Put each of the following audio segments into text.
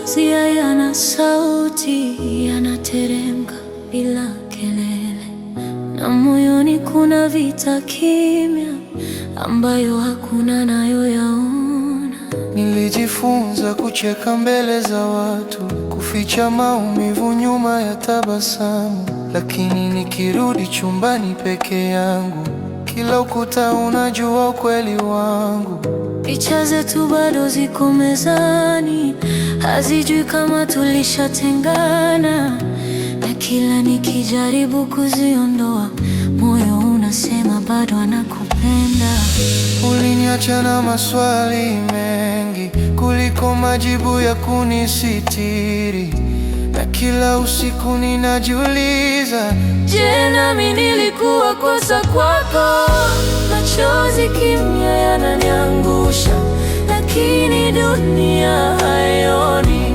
machozi hayana sauti, yanateremka bila kelele, na moyoni kuna vita kimya ambayo hakuna anayoyaona. Nilijifunza kucheka mbele za watu, kuficha maumivu nyuma ya tabasamu, lakini nikirudi chumbani peke yangu, kila ukuta unajua ukweli wangu. Picha zetu bado ziko mezani, hazijui kama tulishatengana, na kila nikijaribu kuziondoa, moyo unasema bado anakupenda. Uliniacha na maswali mengi kuliko majibu ya kunisitiri, na kila usiku ninajiuliza, je, nami nilikuwa kosa kwako? Machozi kimya yananiangusha, lakini dunia haioni.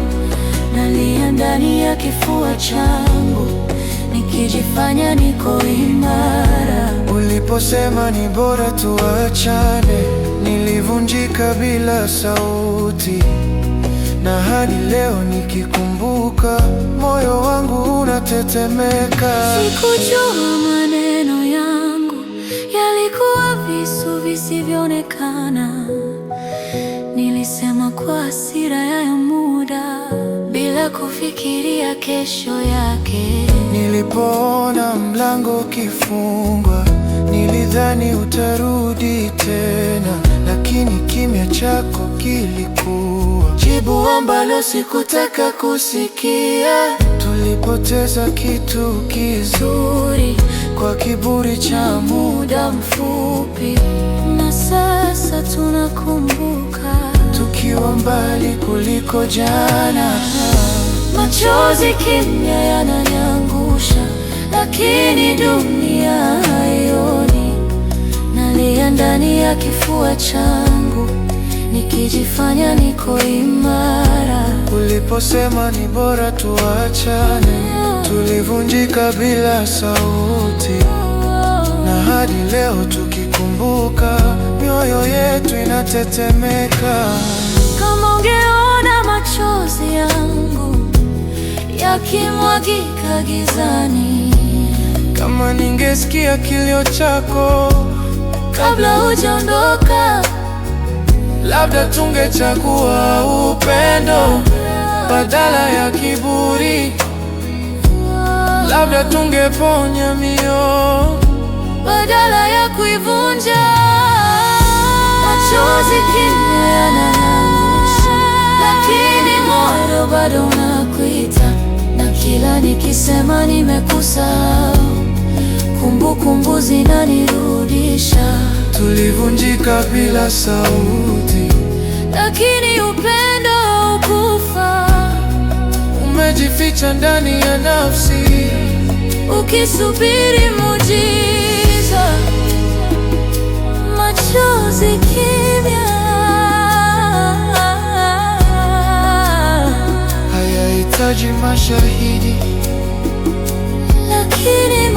Nalia ndani ya kifua changu, nikijifanya niko imara. Uliposema ni bora tuachane, nilivunjika bila sauti, na hadi leo nikikumbuka, moyo wangu unatetemeka. Sikujua maneno yangu yalikuwa visu visivyoonekana. Nilisema kwa hasira ya muda, bila kufikiria kesho yake. Nilipoona mlango ukifungwa, nilidhani utarudi tena, lakini kimya chako kilikuwa jibu ambalo sikutaka kusikia. Tulipoteza kitu kizuri kwa kiburi cha muda mfupi, na sasa tunakumbuka tukiwa mbali kuliko jana. Machozi kimya yananiangusha, lakini dunia haioni. Nalia ndani ya kifua changu, nikijifanya niko imara. Uliposema ni bora tuachane, tulivunjika bila sauti, na hadi leo tukikumbuka, mioyo yetu inatetemeka. Kama ungeona machozi yangu yakimwagika gizani, kama ningesikia kilio chako kabla hujaondoka, labda tungechagua upendo badala ya kiburi. Labda tungeponya mioyo badala ya kuivunja. Machozi kimya yananiangusha, lakini moyo bado unakuita, na kila nikisema nimekusahau, kumbukumbu zinanirudisha. Tulivunjika bila sauti, lakini upendo haukufa. Umejificha ndani ya nafsi, ukisubiri muujiza. Machozi kimya hayahitaji mashahidi, lakini